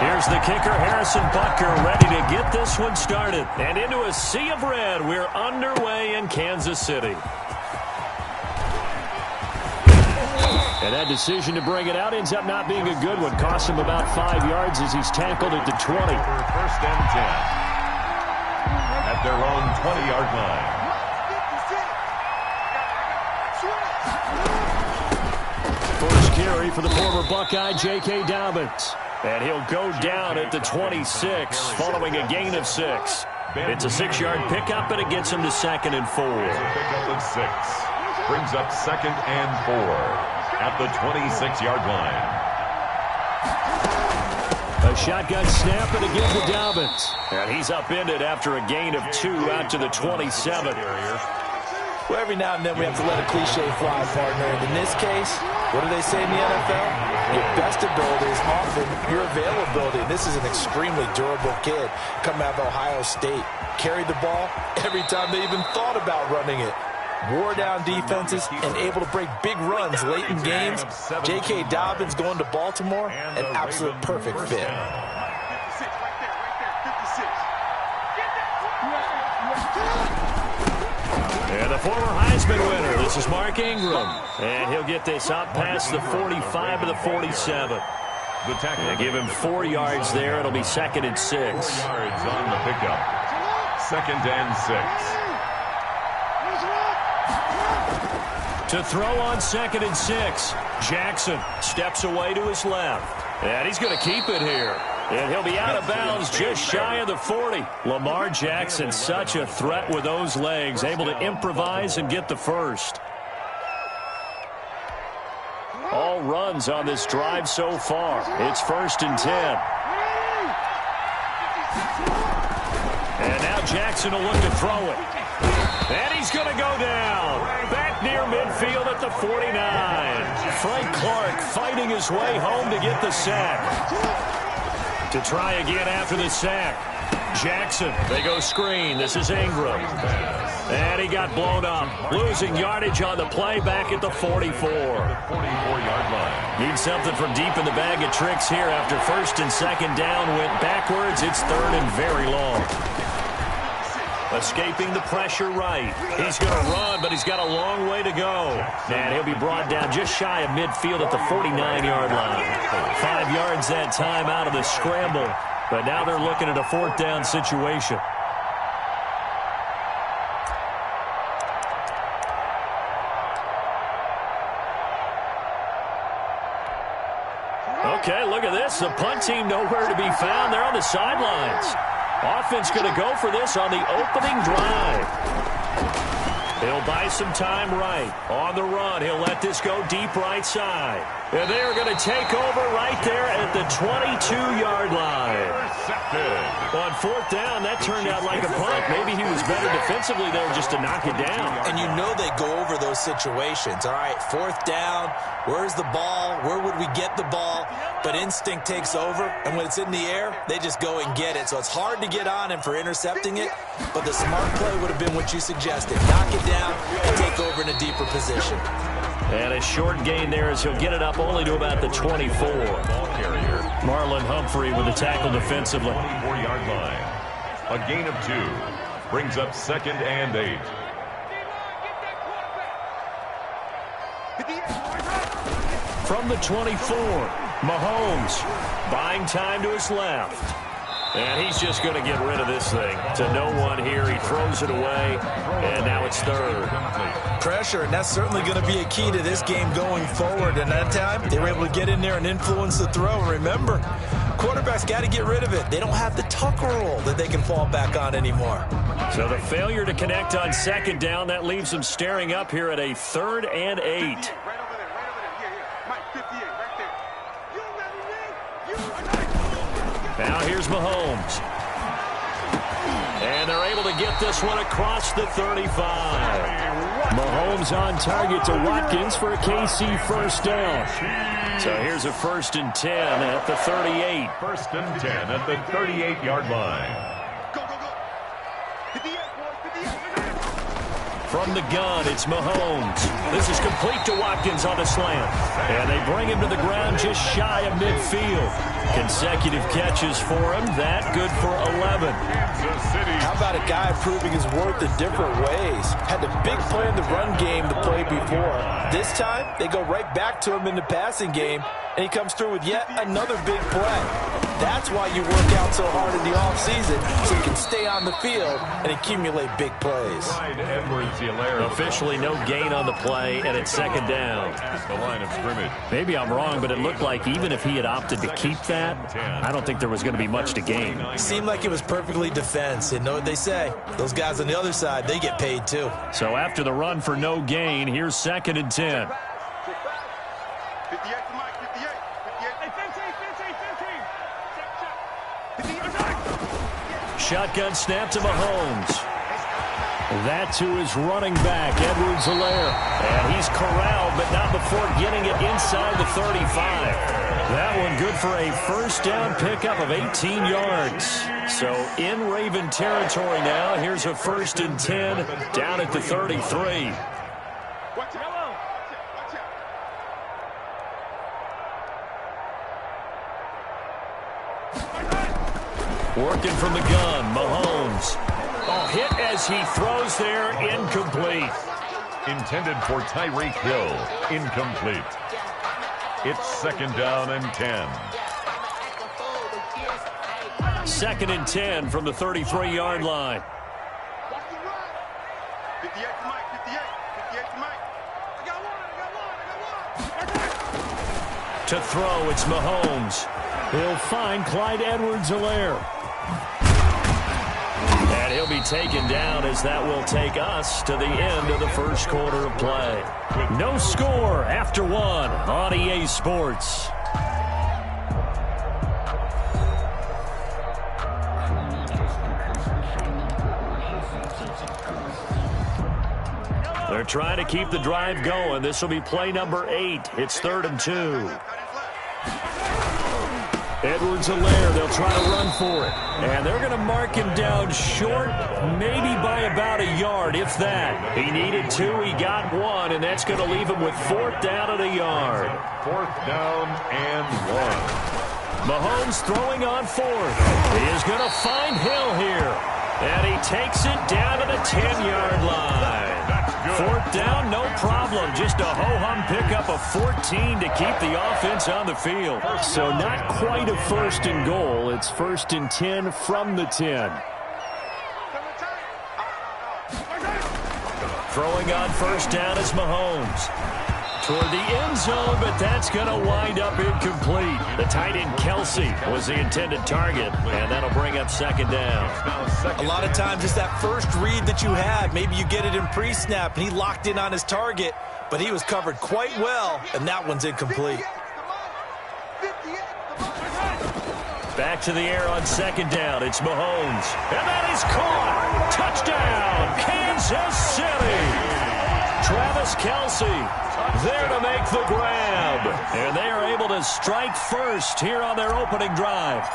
Here's the kicker, Harrison Butker, ready to get this one started. And into a sea of red, we're underway in Kansas City. And that decision to bring it out ends up not being a good one. Cost him about 5 yards as he's tackled at the 20. First and 10 at their own 20-yard line. First carry for the former Buckeye, J.K. Dobbins. And he'll go down at the 26 following a gain of 6. It's a 6-yard pickup, and it gets him to 2nd and 4. Pickup of 6. Brings up 2nd and 4 at the 26-yard line. A shotgun snap and again to Dobbins. And he's upended after a gain of 2 out to the 27. Well, every now and then we have to let a cliche fly, partner. In this case, what do they say in the NFL? Your best ability is often your availability. And this is an extremely durable kid coming out of Ohio State. Carried the ball every time they even thought about running it. Wore down defenses and able to break big runs late in games. J.K. Dobbins going to Baltimore, an absolute perfect fit. And the former Heisman winner, this is Mark Ingram. And he'll get this up past the 45 to the 47. They give him 4 yards there. It'll be 2nd and 6. 4 yards on the pickup. 2nd and 6. To throw on 2nd and 6. Jackson steps away to his left. And he's going to keep it here. And he'll be out of bounds just shy of the 40. Lamar Jackson, such a threat with those legs, able to improvise and get the first. All runs on this drive so far. It's 1st and 10. And now Jackson will look to throw it. And he's going to go down. Back near midfield at the 49. Frank Clark fighting his way home to get the sack. To try again after the sack. Jackson, they go screen. This is Ingram. And he got blown up. Losing yardage on the play back at the 44. 44-yard line. Need something from deep in the bag of tricks here after 1st and 2nd down. Went backwards. It's 3rd and very long. Escaping the pressure right. He's going to run, but he's got a long way to go. And he'll be brought down just shy of midfield at the 49-yard line. 5 yards that time out of the scramble. But now they're looking at a 4th down situation. Okay, look at this. The punt team nowhere to be found. They're on the sidelines. Offense going to go for this on the opening drive. He'll buy some time right. On the run, he'll let this go deep right side. And they are going to take over right there at the 22-yard line. On 4th down, that turned out like a punt. Maybe he was better defensively there just to knock it down. And you know they go over those situations. All right, 4th down, where's the ball? Where would we get the ball? But instinct takes over, and when it's in the air, they just go and get it. So it's hard to get on him for intercepting it, but the smart play would have been what you suggested. Knock it down and take over in a deeper position. And a short gain there as he'll get it up only to about the 24. Ball carrier. Marlon Humphrey with the tackle defensively. 24-yard line. A gain of 2. Brings up 2nd and 8. From the 24, Mahomes buying time to his left. And he's just going to get rid of this thing. To no one here. He throws it away, and now it's 3rd. Pressure, and that's certainly going to be a key to this game going forward. And that time, they were able to get in there and influence the throw. Remember, quarterbacks got to get rid of it. They don't have the Tucker rule that they can fall back on anymore. So the failure to connect on 2nd down, that leaves them staring up here at a 3rd and 8. Now here's Mahomes. And they're able to get this one across the 35. Mahomes on target to Watkins for a KC 1st down. So here's a 1st and 10 at the 38. 1st and 10 at the 38-yard line. From From the gun, it's Mahomes. This is complete to Watkins on the slant. And they bring him to the ground just shy of midfield. Consecutive catches for him. That good for 11. How about a guy proving his worth in different ways? Had a big play in the run game the play before. This time, they go right back to him in the passing game, and he comes through with yet another big play. That's why you work out so hard in the offseason, so you can stay on the field and accumulate big plays. Officially no gain on the play, and it's second down. The line of scrimmage. Maybe I'm wrong, but it looked like even if he had opted to keep that, I don't think there was going to be much to gain. Seemed like it was perfectly defense. And know what they say? Those guys on the other side, they get paid too. So after the run for no gain, here's 2nd and 10. Shotgun snap to Mahomes. That to his running back, Edwards-Helaire. And he's corralled, but not before getting it inside the 35. That one good for a first down pickup of 18 yards. So in Raven territory now, here's a 1st and 10 down at the 33. Working from the gun, Mahomes. Oh, hit as he throws there, incomplete. Intended for Tyreek Hill, incomplete. It's 2nd down and 10. 2nd and 10 from the 33-yard line. To throw, it's Mahomes. He'll find Clyde Edwards-Helaire. And he'll be taken down as that will take us to the end of the first quarter of play. No score after 1 on EA Sports. They're trying to keep the drive going. This will be play number 8. It's 3rd and 2. Edwards-Helaire, they'll try to run for it. And they're going to mark him down short, maybe by about a yard, if that. He needed 2, he got 1, and that's going to leave him with 4th down and a yard. 4th down and 1. Mahomes throwing on 4th. He is going to find Hill here. And he takes it down to the 10-yard line. 4th down, no problem. Just a ho-hum pickup of 14 to keep the offense on the field. So not quite a 1st and goal. It's 1st and 10 from the 10. Throwing on 1st down is Mahomes. Toward the end zone, but that's going to wind up incomplete. The tight end Kelsey was the intended target, and that'll bring up 2nd down. A lot of times it's that first read that you had. Maybe you get it in pre-snap, and he locked in on his target, but he was covered quite well, and that one's incomplete. Back to the air on 2nd down. It's Mahomes. And that is caught. Touchdown, Kansas City. Travis Kelsey there to make the grab. And they are able to strike first here on their opening drive.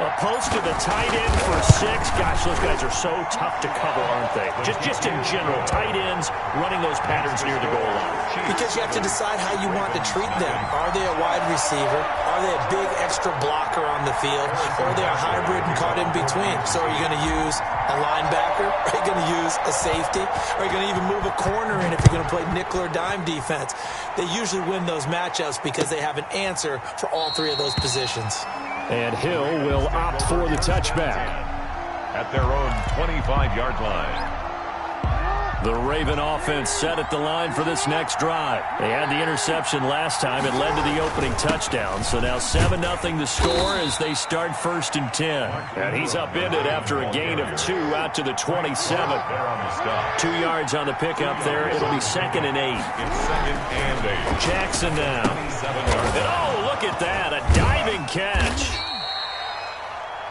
A post to the tight end for 6. Gosh, those guys are so tough to cover, aren't they? Just in general, tight ends running those patterns near the goal line. Because you have to decide how you want to treat them. Are they a wide receiver? Are they a big extra blocker on the field? Or are they a hybrid and caught in between? So are you going to use a linebacker? Are you going to use a safety? Are you going to even move a corner in if you're going to play nickel or dime defense? They usually win those matchups because they have an answer for all 3 of those positions. And Hill will opt for the touchback. At their own 25-yard line. The Raven offense set at the line for this next drive. They had the interception last time. It led to the opening touchdown. So now 7-0 the score as they start 1st and 10. And he's upended after a gain of 2 out to the 27. 2 yards on the pickup there. It'll be 2nd and 8. It's 2nd and 8. Jackson now. And oh, look at that. A diving catch.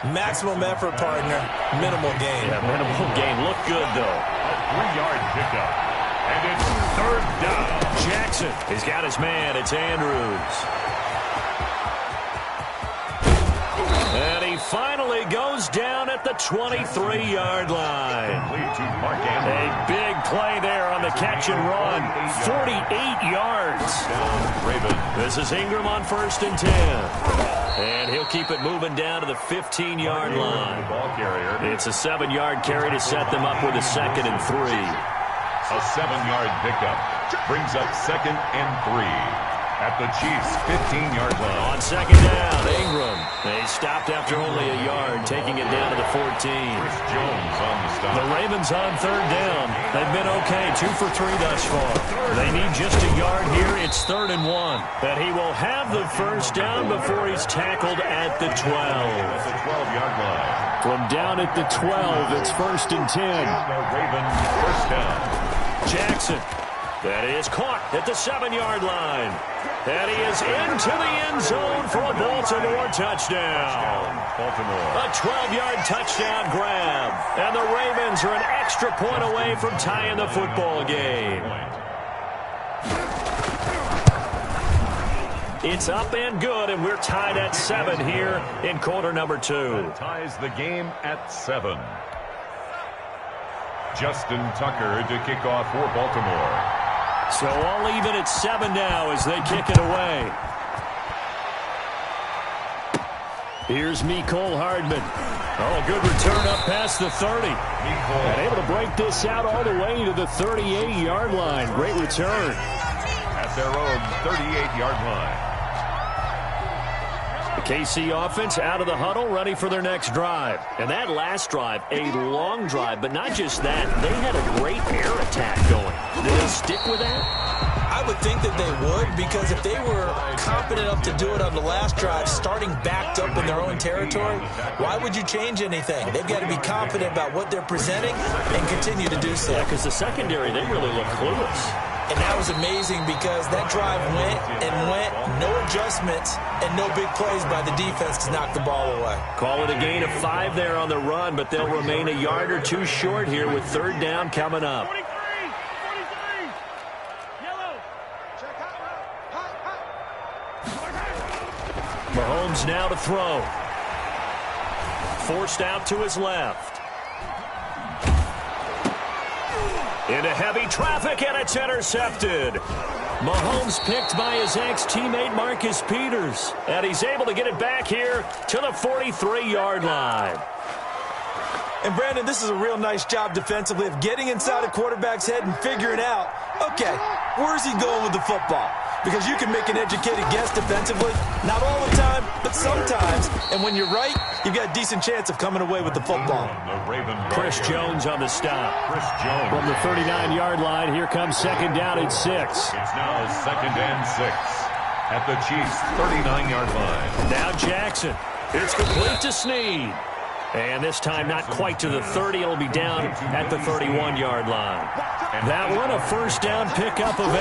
Maximum effort, partner. Minimal gain. Yeah, minimal gain. Look good, though. 3-yard pickup. And it's 3rd down. Jackson, he's got his man. It's Andrews. And he finally goes down at at the 23-yard line. A big play there on the catch and run. 48 yards. This is Ingram on 1st and 10. And he'll keep it moving down to the 15-yard line. It's a 7-yard carry to set them up with a 2nd and 3. A 7-yard pickup brings up 2nd and 3. At the Chiefs' 15-yard line. On 2nd down, Ingram. They stopped after only a yard, taking it down to the 14. Chris Jones on the stop. The Ravens on 3rd down. They've been okay, 2 for 3 thus far. They need just a yard here. It's 3rd and 1. But he will have the 1st down before he's tackled at the 12. At the 12-yard line. From down at the 12, it's 1st and 10. The Ravens 1st down. Jackson. That is caught at the 7-yard line. And he is into the end zone for a Baltimore touchdown. A 12-yard touchdown grab. And the Ravens are an extra point away from tying the football game. It's up and good, and we're tied at 7 here in quarter number 2. That ties the game at 7. Justin Tucker to kick off for Baltimore. So all even at 7 now as they kick it away. Here's Mecole Hardman. Oh, good return up past the 30. And able to break this out all the way to the 38-yard line. Great return. At their own 38-yard line. The KC offense out of the huddle, ready for their next drive. And that last drive, a long drive, but not just that. They had a great air attack going. Did they stick with that? I would think that they would, because if they were competent enough to do it on the last drive, starting backed up in their own territory, why would you change anything? They've got to be confident about what they're presenting and continue to do so. Yeah, because the secondary, they really look clueless. And that was amazing because that drive went and went, no adjustments, and no big plays by the defense to knock the ball away. Call it a gain of 5 there on the run, but they'll remain a yard or 2 short here with 3rd down coming up. Mahomes now to throw. Forced out to his left. Into heavy traffic, and it's intercepted. Mahomes picked by his ex-teammate Marcus Peters. And he's able to get it back here to the 43-yard line. And, Brandon, this is a real nice job defensively of getting inside a quarterback's head and figuring out, okay, where's he going with the football? Because you can make an educated guess defensively. Not all the time, but sometimes. And when you're right, you've got a decent chance of coming away with the football. Chris Jones on the stop. Chris Jones. From the 39-yard line, here comes 2nd down and 6. It's now 2nd and 6 at the Chiefs' 39-yard line. Now Jackson. It's complete to Snead. And this time not quite to the 30. It'll be down at the 31-yard line. And that one, a 1st down pickup of 8.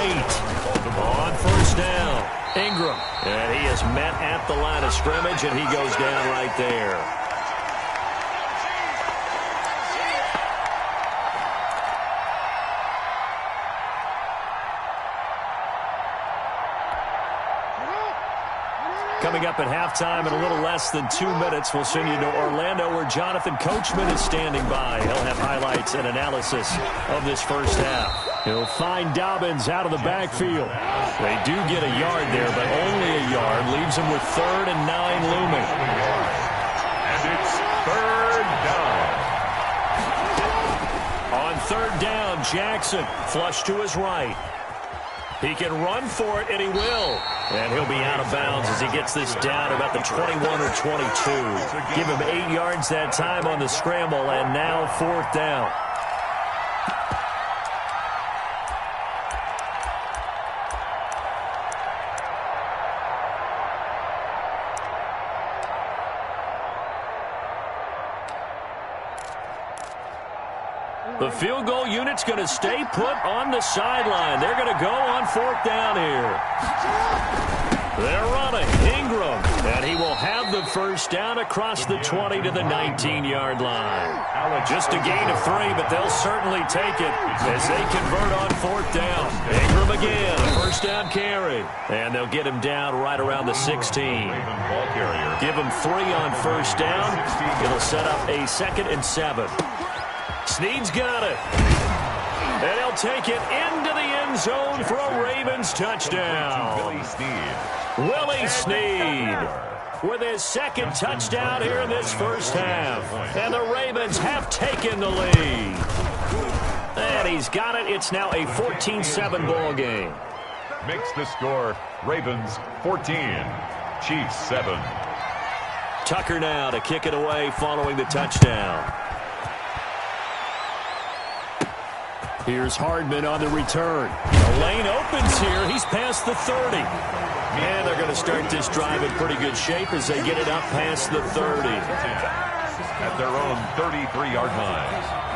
On 1st down, Ingram. And he is met at the line of scrimmage, and he goes down right there. Coming up at halftime in a little less than 2 minutes, we'll send you to Orlando where Jonathan Coachman is standing by. He'll have highlights and analysis of this first half. He'll find Dobbins out of the backfield. They do get a yard there, but only a yard. Leaves them with 3rd and 9 looming. And it's 3rd down. On 3rd down, Jackson flush to his right. He can run for it, and he will. And he'll be out of bounds as he gets this down about the 21 or 22. Give him 8 yards that time on the scramble, and now 4th down. The field goal unit's going to stay put on the sideline. They're going to go on 4th down here. They're running. Ingram. And he will have the the first down across the 20 to the 19-yard line. Just a gain of 3, but they'll certainly take it as they convert on 4th down. Ingram again, a first down carry. And they'll get him down right around the 16. Give him 3 on first down. It'll set up a 2nd and 7. Snead's got it. And he'll take it into the end zone for a Ravens touchdown. Willie Snead with his 2nd touchdown here in this first half. And the Ravens have taken the lead. And he's got it. It's now a 14-7 ball game. Makes the score Ravens 14, Chiefs 7. Tucker now to kick it away following the touchdown. Here's Hardman on the return. The lane opens here. He's past the 30. And they're going to start this drive in pretty good shape as they get it up past the 30. At their own 33-yard line.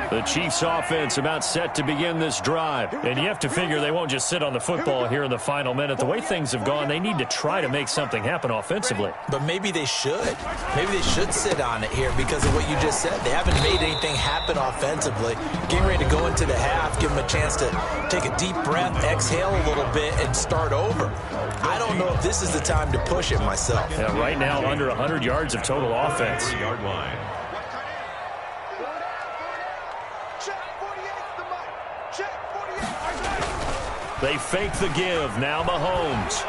The Chiefs offense about set to begin this drive. And you have to figure they won't just sit on the football here in the final minute. The way things have gone, they need to try to make something happen offensively. But maybe they should. Maybe they should sit on it here because of what you just said. They haven't made anything happen offensively. Getting ready to go into the half, give them a chance to take a deep breath, exhale a little bit, and start over. I don't know if this is the time to push it myself. Yeah, right now, under 100 yards of total offense. 3-yard line. They fake the give. Now Mahomes.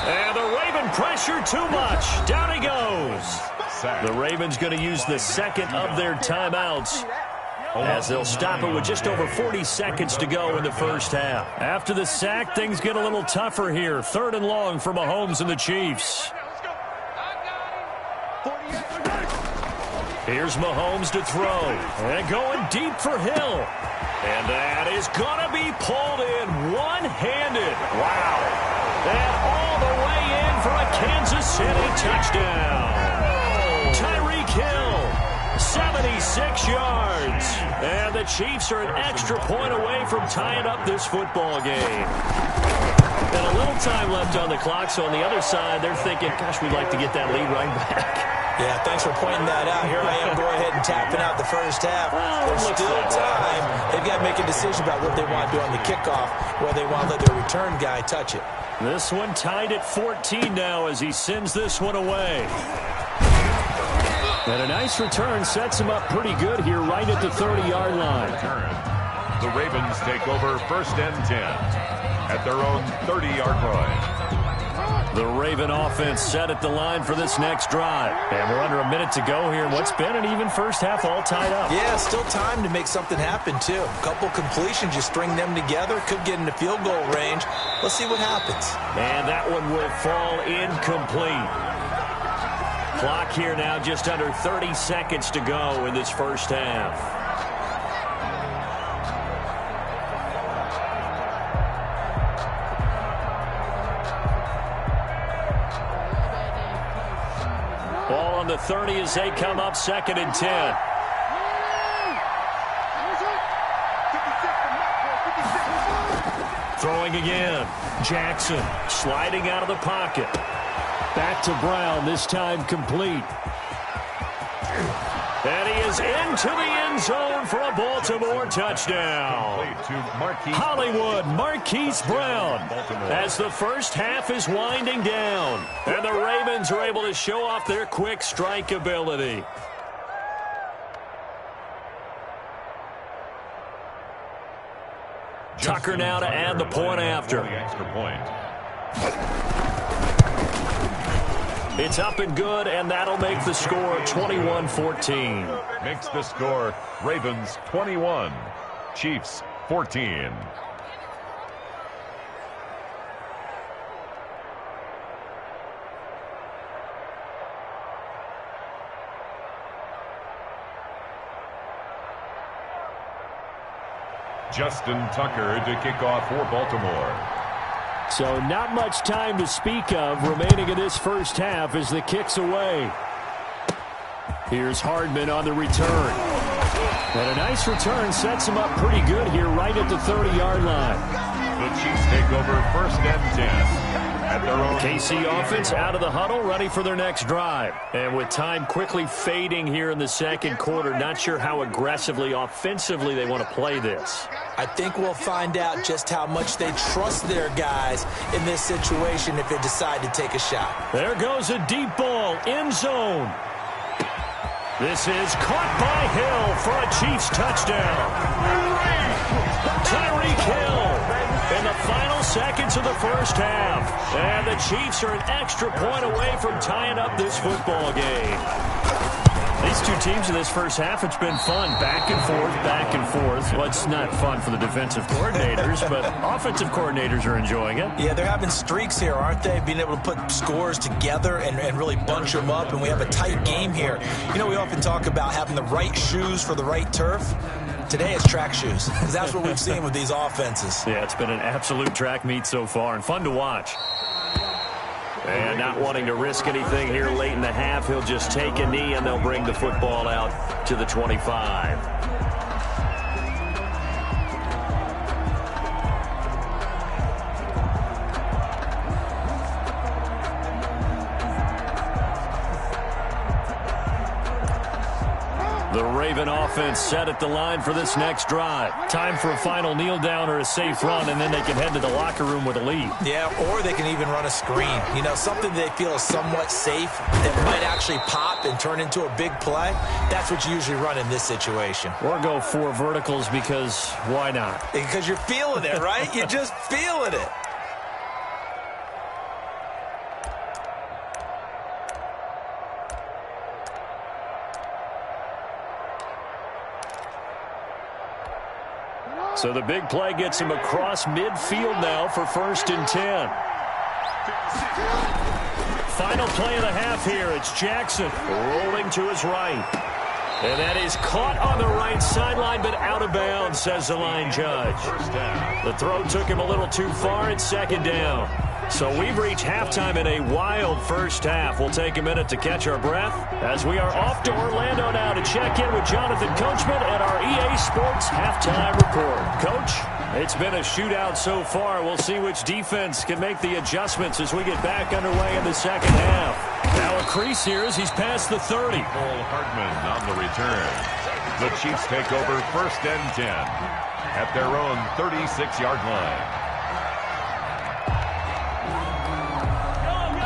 And the Raven pressure too much. Down he goes. The Ravens going to use the 2nd of their timeouts as they'll stop it with just over 40 seconds to go in the first half. After the sack, things get a little tougher here. 3rd and long for Mahomes and the Chiefs. Here's Mahomes to throw. And going deep for Hill. And that is going to be pulled in one-handed. Wow. And all the way in for a Kansas City touchdown. Tyreek Hill, 76 yards. And the Chiefs are an extra point away from tying up this football game. And a little time left on the clock, so on the other side, they're thinking, gosh, we'd like to get that lead right back. Yeah, thanks for pointing that out. Here I am going ahead and tapping out the first half. There's still time. They've got to make a decision about what they want to do on the kickoff, whether they want to let their return guy touch it. This one tied at 14 now as he sends this one away. And a nice return sets him up pretty good here right at the 30-yard line. The Ravens take over 1st and 10 at their own 30-yard line. The Raven offense set at the line for this next drive. And we're under a minute to go here. What's been an even first half all tied up. Yeah, still time to make something happen, too. A couple completions, you string them together, could get into field goal range. Let's see what happens. And that one will fall incomplete. Clock here now just under 30 seconds to go in this first half. Ball on the 30 as they come up 2nd and 10. Throwing again. Jackson sliding out of the pocket. Back to Brown, this time complete. And he is into the end zone for a Baltimore touchdown. Hollywood Marquise Brown as the first half is winding down. And the Ravens are able to show off their quick strike ability. Tucker now to add the point after. It's up and good, and that'll make the score 21-14. Makes the score Ravens 21, Chiefs 14. Justin Tucker to kick off for Baltimore. So not much time to speak of remaining in this first half as the kick's away. Here's Hardman on the return. And a nice return sets him up pretty good here right at the 30-yard line. The Chiefs take over 1st and 10 at their own KC offense out of the huddle, ready for their next drive. And with time quickly fading here in the second quarter, not sure how aggressively, offensively they want to play this. I think we'll find out just how much they trust their guys in this situation if they decide to take a shot. There goes a deep ball, end zone. This is caught by Hill for a Chiefs touchdown. Tyreek Hill in the final seconds of the first half. And the Chiefs are an extra point away from tying up this football game. These two teams in this first half, it's been fun. Back and forth, back and forth. Well, it's not fun for the defensive coordinators, but offensive coordinators are enjoying it. Yeah, they're having streaks here, aren't they? Being able to put scores together and really bunch them up, and we have a tight game here. You know, we often talk about having the right shoes for the right turf. Today it's track shoes, because that's what we've seen with these offenses. Yeah, it's been an absolute track meet so far, and fun to watch. And not wanting to risk anything here late in the half, he'll just take a knee, and they'll bring the football out to the 25. The Raven offense set at the line for this next drive. Time for a final kneel down or a safe run, and then they can head to the locker room with a lead. Yeah, or they can even run a screen. You know, something they feel is somewhat safe that might actually pop and turn into a big play. That's what you usually run in this situation. Or go 4 verticals because why not? Because you're feeling it, right? You're just feeling it. So the big play gets him across midfield now for 1st and 10. Final play of the half here. It's Jackson rolling to his right. And that is caught on the right sideline, but out of bounds, says the line judge. The throw took him a little too far. It's 2nd down. So we've reached halftime in a wild first half. We'll take a minute to catch our breath as we are off to Orlando now to check in with Jonathan Coachman at our EA Sports Halftime Report. Coach, it's been a shootout so far. We'll see which defense can make the adjustments as we get back underway in the second half. Now a crease here as he's past the 30. Cole Hartman on the return. The Chiefs take over 1st and 10 at their own 36-yard line.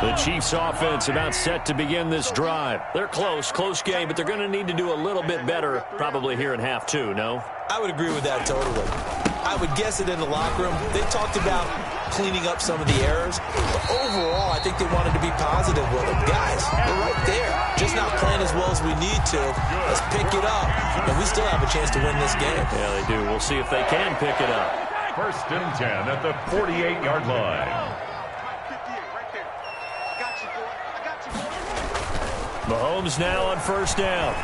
The Chiefs offense about set to begin this drive. They're close game, but they're going to need to do a little bit better probably here in half 2, no? I would agree with that totally. I would guess it in the locker room. They talked about cleaning up some of the errors, but overall, I think they wanted to be positive with them. Guys, we're right there. Just not playing as well as we need to. Let's pick it up, and we still have a chance to win this game. Yeah, they do. We'll see if they can pick it up. 1st and 10 at the 48-yard line. Mahomes now on 1st down.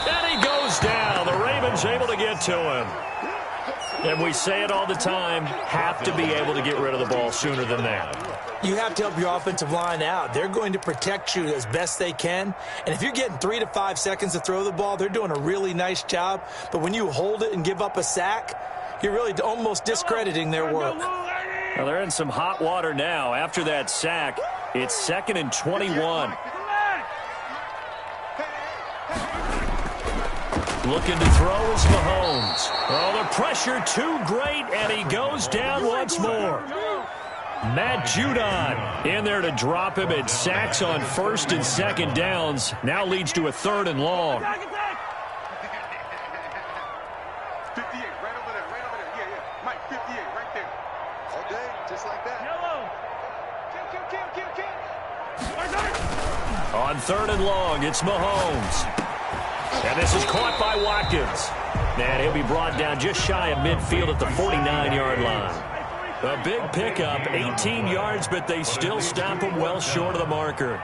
And he goes down. The Ravens able to get to him. And we say it all the time, have to be able to get rid of the ball sooner than that. You have to help your offensive line out. They're going to protect you as best they can. And if you're getting 3 to 5 seconds to throw the ball, they're doing a really nice job. But when you hold it and give up a sack, you're really almost discrediting their work. Well, they're in some hot water now. After that sack, it's 2nd and 21. Looking to throw is Mahomes. Oh, the pressure too great, and he goes down once more. Matt Judon in there to drop him. It sacks on 1st and 2nd downs. Now leads to a 3rd and long. 58, right over there. Yeah. Mike, 58, right there. All day, just like that. Yellow. Kill. On 3rd and long, it's Mahomes. And this is caught by Watkins. And he'll be brought down just shy of midfield at the 49-yard line. A big pickup, 18 yards, but they still stop him well short of the marker.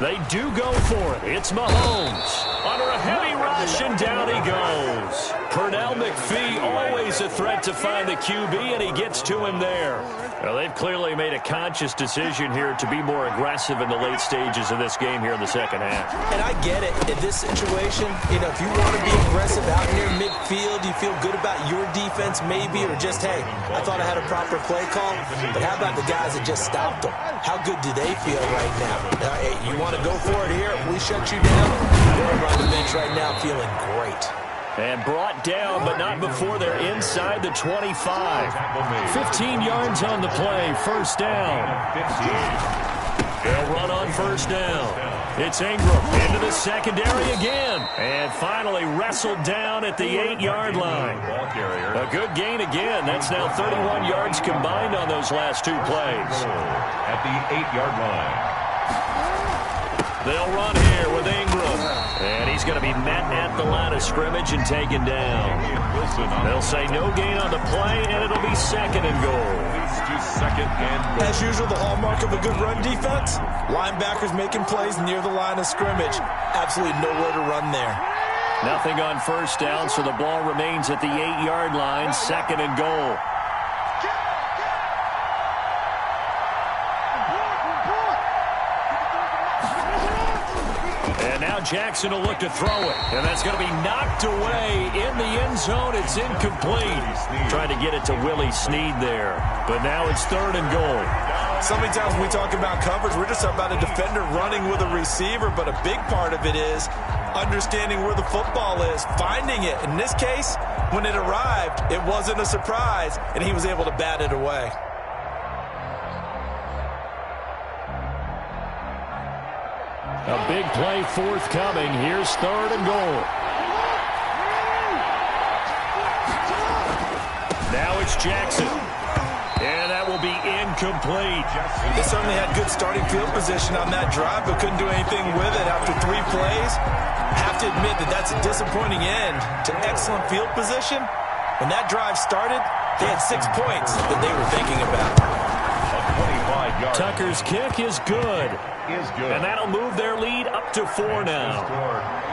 They do go for it. It's Mahomes. Under a heavy rush, and down he goes. Pernell McPhee, always a threat to find the QB, and he gets to him there. Well, they've clearly made a conscious decision here to be more aggressive in the late stages of this game here in the second half. And I get it. In this situation, if you want to be aggressive out near midfield, you feel good about your defense maybe, or just, hey, I thought I had a proper play call. But how about the guys that just stopped them? How good do they feel right now? Hey, you want to go for it here? If we shut you down, you're on the bench right now feeling great. And brought down, but not before they're inside the 25. 15 yards on the play, first down. They'll run on first down. It's Ingram into the secondary again. And finally wrestled down at the 8-yard line. A good gain again. That's now 31 yards combined on those last two plays. At the 8-yard line. They'll run here with Ingram. And he's going to be met at the line of scrimmage and taken down. They'll say no gain on the play, and it'll be second and goal. As usual, the hallmark of a good run defense, linebackers making plays near the line of scrimmage. Absolutely nowhere to run there. Nothing on first down, so the ball remains at the 8-yard line, second and goal. And now Jackson will look to throw it. And that's going to be knocked away in the end zone. It's incomplete. Trying to get it to Willie Snead there. But now it's third and goal. So many times when we talk about coverage, we're just about a defender running with a receiver. But a big part of it is understanding where the football is, finding it. In this case, when it arrived, it wasn't a surprise, and he was able to bat it away. A big play forthcoming. Here's third and goal. Now it's Jackson. And that will be incomplete. They certainly had good starting field position on that drive, but couldn't do anything with it after 3 plays. I have to admit that that's a disappointing end to excellent field position. When that drive started, they had 6 points that they were thinking about. Tucker's kick is good. And that'll move their lead up to 4 now.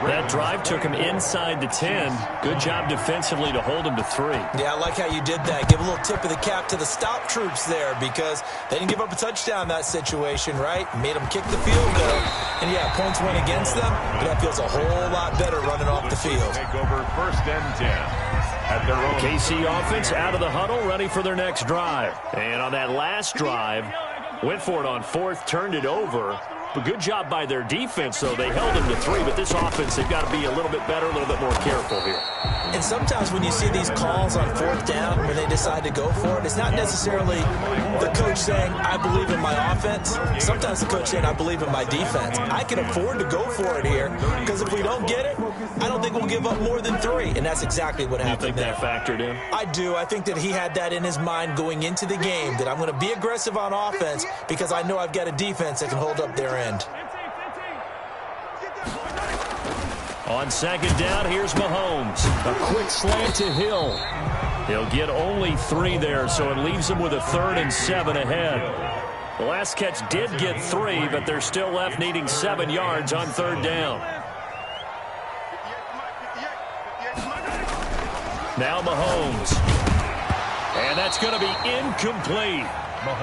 That drive took him inside the 10. Good job defensively to hold him to 3. Yeah, I like how you did that. Give a little tip of the cap to the stop troops there, because they didn't give up a touchdown in that situation, right? Made them kick the field goal. And yeah, points went against them, but that feels a whole lot better running off the field. Take over first and 10. At their own. KC offense out of the huddle, ready for their next drive. And on that last drive, went for it on 4th, turned it over. But good job by their defense, though. They held them to 3, but this offense, they've got to be a little bit better, a little bit more careful here. And sometimes when you see these calls on 4th down, when they decide to go for it, it's not necessarily the coach saying, I believe in my offense. Sometimes the coach saying, I believe in my defense. I can afford to go for it here, because if we don't get it, I don't think we'll give up more than 3. And that's exactly what happened there. You think that factored in? I do. I think that he had that in his mind going into the game, that I'm going to be aggressive on offense because I know I've got a defense that can hold up their end. On second down, here's Mahomes. A quick slant to Hill. He'll get only 3 there, so it leaves him with a 3rd and 7 ahead. The last catch did get 3, but they're still left needing 7 yards on 3rd down. Now Mahomes. And that's going to be incomplete.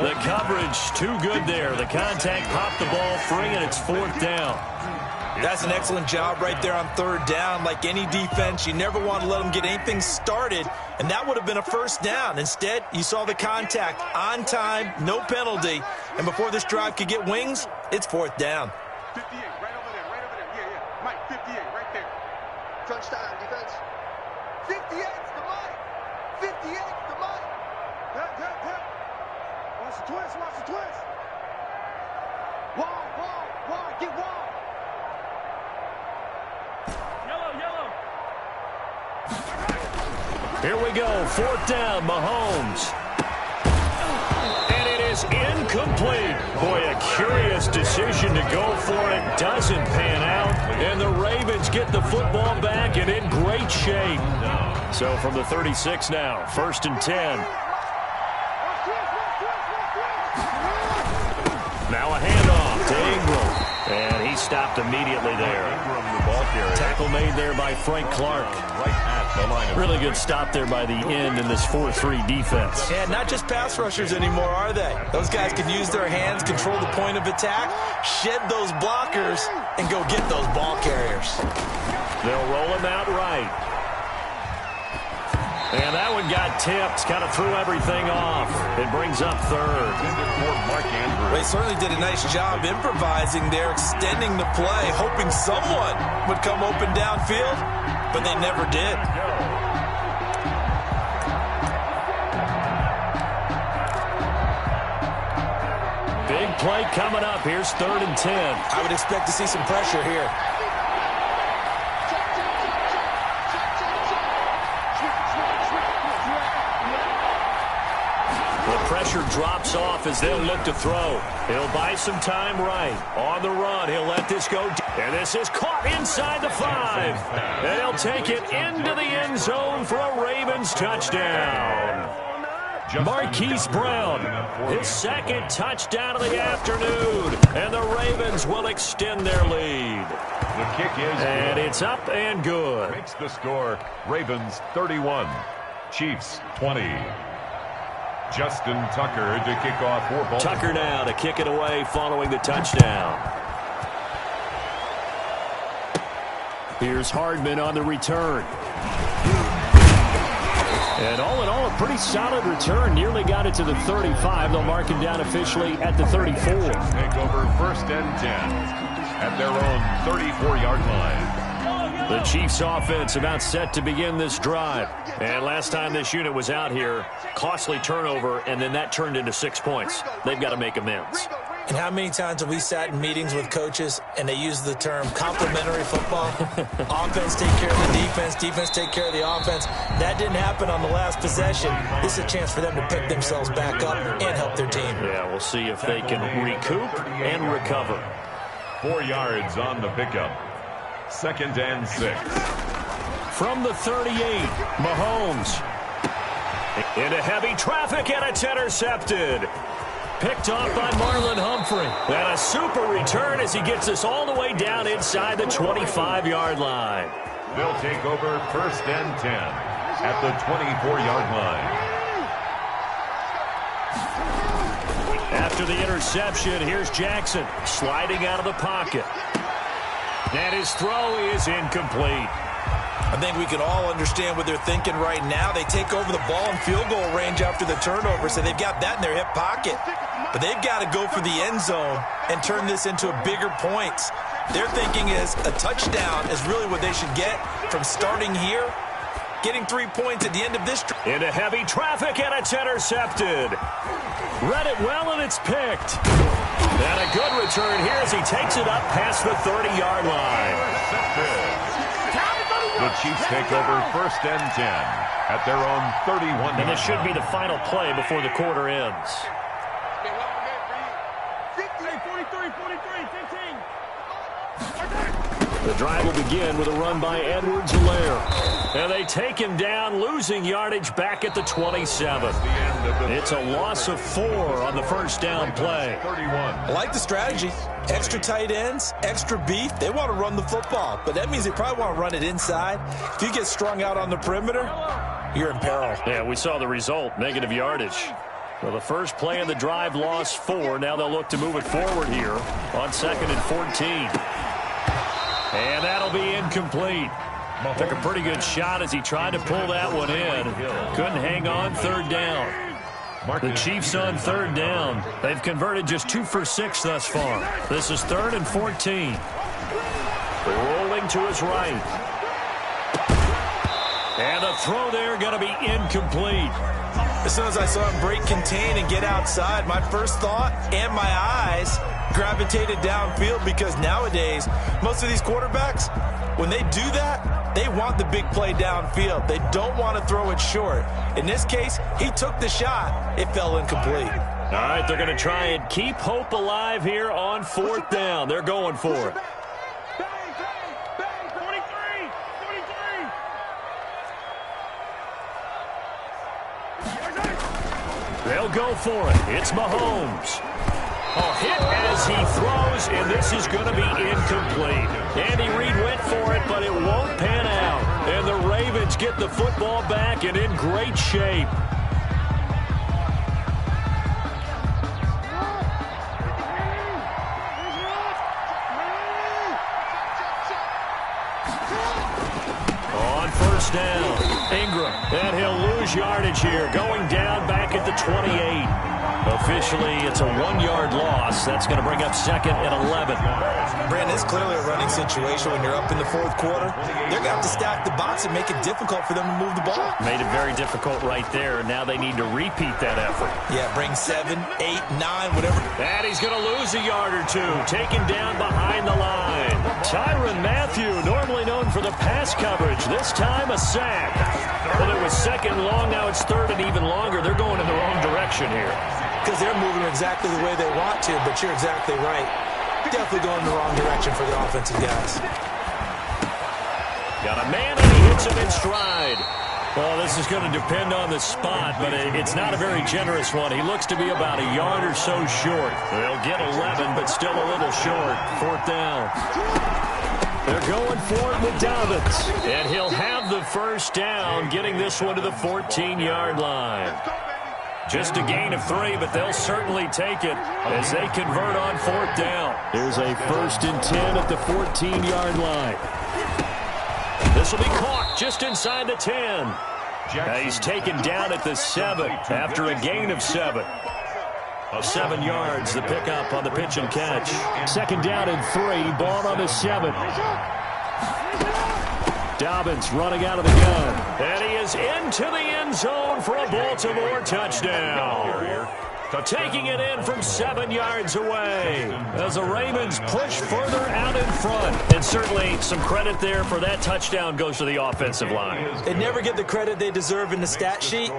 The coverage too good there. The contact popped the ball free, and it's 4th down. That's an excellent job right there on 3rd down. Like any defense, you never want to let them get anything started, and that would have been a 1st down. Instead, you saw the contact on time, no penalty, and before this drive could get wings, it's 4th down. 58, right over there, yeah. Mike, 58, right there. Touchdown, defense. 58's the Mike. 58's the Mike. Hit. Watch the twist. Wall, get wall. Yellow. Here we go, 4th down, Mahomes. And it is incomplete. Boy, a curious decision to go for it. Doesn't pan out. And the Ravens get the football back and in great shape. So from the 36 now, 1st and 10. Now a handoff to Ingram. And he stopped immediately there. Tackle made there by Frank Clark. Really good stop there by the end in this 4-3 defense. Yeah, not just pass rushers anymore, are they? Those guys can use their hands, control the point of attack, shed those blockers, and go get those ball carriers. They'll roll him out right. And that one got tipped, kind of threw everything off. It brings up third. They certainly did a nice job improvising there, extending the play, hoping someone would come open downfield, but they never did. Big play coming up. Here's 3rd and 10. I would expect to see some pressure here. Pressure drops off as they'll look to throw. He'll buy some time right. On the run, he'll let this go. And this is caught inside the 5. And he'll take it into the end zone for a Ravens touchdown. Marquise Brown, his 2nd touchdown of the afternoon. And the Ravens will extend their lead. The kick is and good. It's up and good. Makes the score Ravens 31, Chiefs 20. Justin Tucker to kick off for Baltimore. Tucker now to kick it away following the touchdown. Here's Hardman on the return. And all in all, a pretty solid return. Nearly got it to the 35. They'll mark him down officially at the 34. Take over 1st and 10 at their own 34-yard line. The Chiefs offense about set to begin this drive. And last time this unit was out here, costly turnover, and then that turned into 6 points. They've got to make amends. And how many times have we sat in meetings with coaches and they use the term complementary football? Offense take care of the defense, defense take care of the offense. That didn't happen on the last possession. This is a chance for them to pick themselves back up and help their team. Yeah, we'll see if they can recoup and recover. 4 yards on the pickup. 2nd and 6. From the 38, Mahomes. Into heavy traffic, and it's intercepted. Picked off by Marlon Humphrey. And a super return as he gets us all the way down inside the 25-yard line. They'll take over 1st and 10 at the 24-yard line. After the interception, here's Jackson sliding out of the pocket. And his throw is incomplete. I think we can all understand what they're thinking right now. They take over the ball in field goal range after the turnover, so they've got that in their hip pocket. But they've got to go for the end zone and turn this into a bigger points. Their thinking is a touchdown is really what they should get from starting here, getting 3 points at the end of this. Into heavy traffic, and it's intercepted. Read it well, and it's picked. And a good return here as he takes it up past the 30-yard line. The Chiefs take over 1st and 10 at their own 31. And this should be the final play before the quarter ends. 43, 15. The drive will begin with a run by Edwards-Helaire. And they take him down, losing yardage back at the 27. It's a loss of 4 on the first down play. I like the strategy. Extra tight ends, extra beef. They want to run the football, but that means they probably want to run it inside. If you get strung out on the perimeter, you're in peril. Yeah, we saw the result, negative yardage. Well, the first play of the drive lost 4. Now they'll look to move it forward here on 2nd and 14. And that'll be incomplete. Took a pretty good shot as he tried to pull that one in. Couldn't hang on 3rd down. The Chiefs on 3rd down. They've converted just 2 for 6 thus far. This is 3rd and 14. Rolling to his right. And the throw there going to be incomplete. As soon as I saw him break contain and get outside, my first thought and my eyes gravitated downfield, because nowadays, most of these quarterbacks, when they do that, they want the big play downfield. They don't want to throw it short. In this case, he took the shot. It fell incomplete. All right, they're going to try and keep hope alive here on 4th down. They're going for it. They'll go for it. It's Mahomes. A hit as he throws and this is going to be incomplete. Andy Reid went for it, but it won't pan out. And the Ravens get the football back and in great shape. On first down, Ingram, and he'll lose yardage here, going down back at the 28. Officially, it's a 1-yard loss. That's going to bring up second and 11. Brandon, it's clearly a running situation when you're up in the fourth quarter. They're going to have to stack the box and make it difficult for them to move the ball. Made it very difficult right there. Now they need to repeat that effort. Yeah, bring 7, 8, 9, whatever. And he's going to lose a yard or two, taken down behind the line. Tyrann Mathieu, normally known for the pass coverage, this time a sack. Well, it was second long, now it's third and even longer. They're going in the wrong direction here. Because they're moving exactly the way they want to, but you're exactly right. Definitely going in the wrong direction for the offensive guys. Got a man and he hits him in stride. Well, this is going to depend on the spot, but it's not a very generous one. He looks to be about a yard or so short. They'll get 11, but still a little short. Fourth down. They're going for it with Dobbins. And he'll have the first down, getting this one to the 14-yard line. Just a gain of 3, but they'll certainly take it as they convert on fourth down. Here's a 1st and 10 at the 14-yard line. This will be caught just inside the 10. He's taken down at the 7 after a gain of 7. 7 yards, the pickup on the pitch and catch. Second down and 3, ball on the 7. Dobbins running out of the gun. And he is into the end zone for a Baltimore touchdown. Taking it in from 7 yards away as the Ravens push further out in front. And certainly some credit there for that touchdown goes to the offensive line. They never get the credit they deserve in the stat sheet,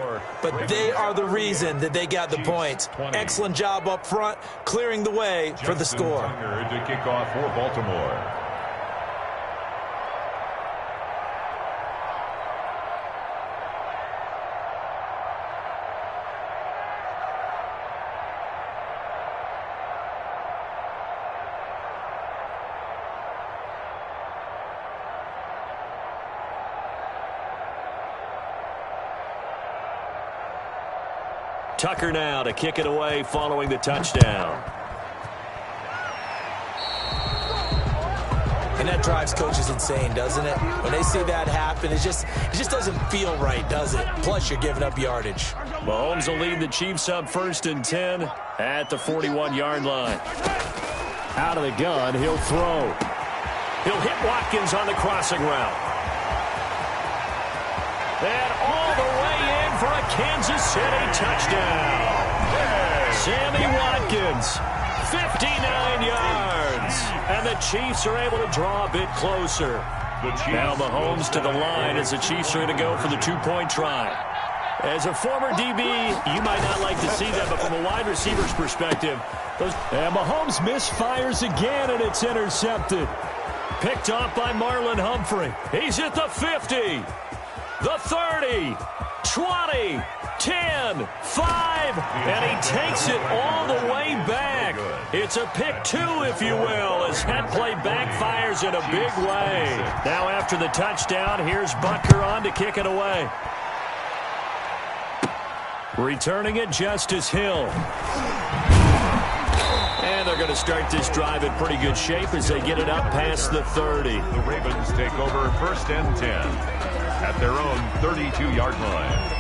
but they are the reason that they got the points. Excellent job up front, clearing the way for the score. To kick off for Baltimore. Tucker now to kick it away following the touchdown. And that drives coaches insane, doesn't it? When they see that happen, it just doesn't feel right, does it? Plus, you're giving up yardage. Mahomes will lead the Chiefs up 1st and 10 at the 41-yard line. Out of the gun, he'll throw. He'll hit Watkins on the crossing route. And all the way in for a Kansas City touchdown. Sammy Watkins, 59 yards. And the Chiefs are able to draw a bit closer. Now Mahomes to the line as the Chiefs are going to go for the 2-point try. As a former DB, you might not like to see that, but from a wide receiver's perspective, and Mahomes misfires again, and it's intercepted. Picked off by Marlon Humphrey. He's at the 50. The 30, 20, 10, 5, and he takes it all the way back. It's a pick 2, if you will, as that play backfires in a big way. Now after the touchdown, here's Butker on to kick it away. Returning it, Justice Hill. And they're going to start this drive in pretty good shape as they get it up past the 30. The Ravens take over 1st and 10. At their own 32-yard line.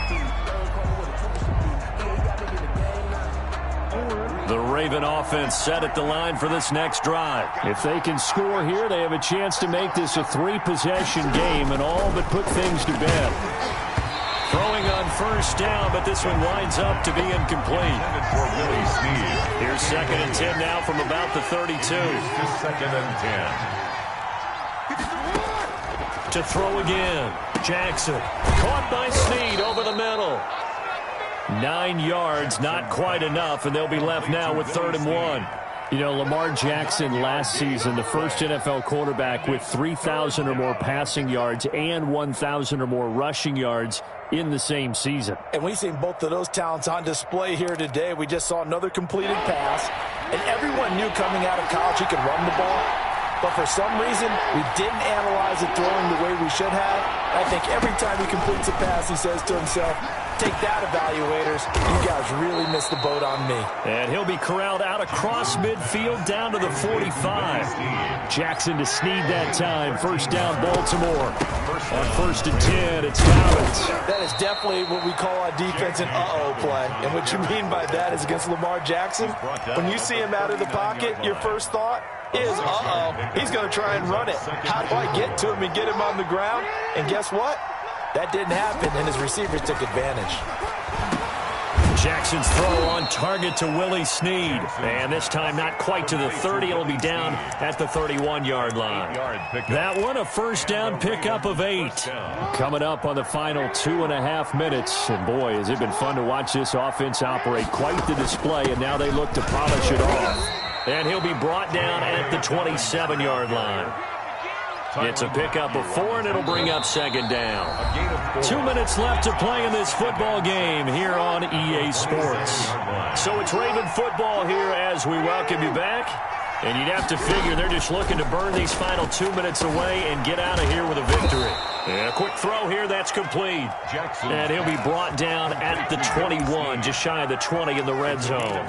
The Raven offense set at the line for this next drive. If they can score here, they have a chance to make this a 3-possession game and all but put things to bed. Throwing on first down, but this one winds up to be incomplete. Here's 2nd and 10 now from about the 32. 2nd and 10. To throw again. Jackson caught by Snead over the middle. 9 yards, not quite enough, and they'll be left now with 3rd and 1. You know, Lamar Jackson last season, the first NFL quarterback with 3,000 or more passing yards and 1,000 or more rushing yards in the same season. And we've seen both of those talents on display here today. We just saw another completed pass. And everyone knew coming out of college he could run the ball. But for some reason, we didn't analyze it throwing the way we should have. I think every time he completes a pass, he says to himself, take that, evaluators. You guys really missed the boat on me. And he'll be corralled out across midfield down to the 45. Jackson to Snead that time. First down, Baltimore. On 1st and 10, it's Dobbins. That is definitely what we call a defense an uh-oh play. And what you mean by that is against Lamar Jackson, when you see him out of the pocket, your first thought is, uh-oh, he's going to try and run it. How do I get to him and get him on the ground? And guess what? That didn't happen, and his receivers took advantage. Jackson's throw on target to Willie Snead. And this time not quite to the 30. It'll be down at the 31-yard line. That one a first down pickup of 8. Coming up on the final 2.5 minutes. And boy, has it been fun to watch this offense operate. Quite the display, and now they look to polish it off. And he'll be brought down at the 27-yard line. It's a pickup of 4, and it'll bring up second down. 2 minutes left to play in this football game here on EA Sports. So it's Raven football here as we welcome you back. And you'd have to figure they're just looking to burn these final 2 minutes away and get out of here with a victory. And a quick throw here, that's complete. And he'll be brought down at the 21, just shy of the 20 in the red zone.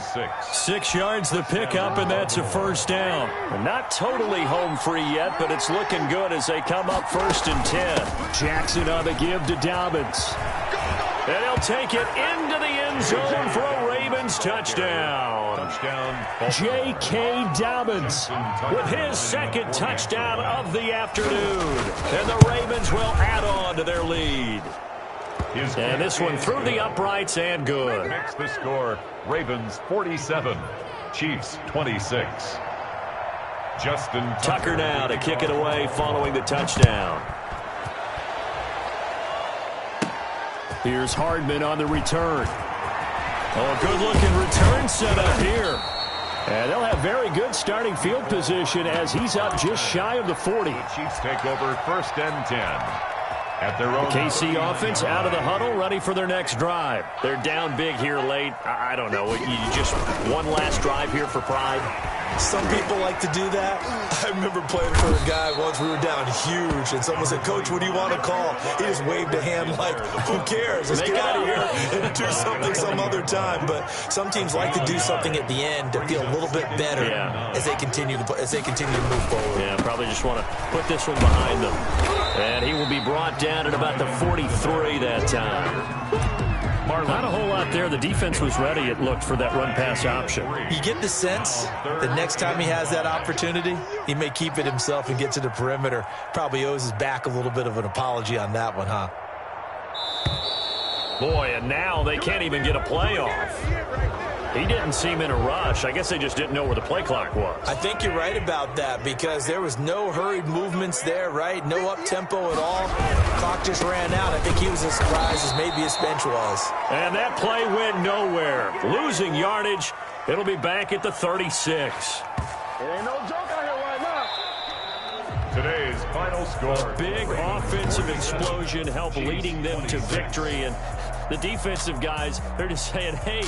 6 yards the pickup, and that's a first down. Not totally home free yet, but it's looking good as they come up 1st and 10. Jackson on the give to Dobbins. And he'll take it into the end zone for a Ravens touchdown. J.K. Dobbins with his second touchdown of the afternoon. And the Ravens will add on to their lead. And this one through the uprights and good. Makes the score Ravens 47, Chiefs 26. Justin Tucker now to kick it away following the touchdown. Here's Hardman on the return. Oh, good-looking return set up here. And they'll have very good starting field position as he's up just shy of the 40. The Chiefs take over 1st and 10. At their own KC offense out of the huddle, ready for their next drive. They're down big here late. I don't know. You just one last drive here for pride. Some people like to do that. I remember playing for a guy once. We were down huge, and someone said, Coach, what do you want to call? He just waved a hand like, who cares? Let's get out of here and do something some other time. But some teams like to do something at the end to feel a little bit better as they continue to move forward. Yeah, probably just want to put this one behind them. And he will be brought down at about the 43 that time. Not a whole lot there. The defense was ready, it looked, for that run-pass option. You get the sense that next time he has that opportunity, he may keep it himself and get to the perimeter. Probably owes his back a little bit of an apology on that one, huh? Boy, and now they can't even get a play off. He didn't seem in a rush. I guess they just didn't know where the play clock was. I think you're right about that because there was no hurried movements there, right? No up-tempo at all. Clock just ran out. I think he was as surprised as maybe his bench was. And that play went nowhere. Losing yardage. It'll be back at the 36. It ain't no joke out here right now. Today's final score. Big offensive explosion helped leading them to victory. And the defensive guys, they're just saying, hey,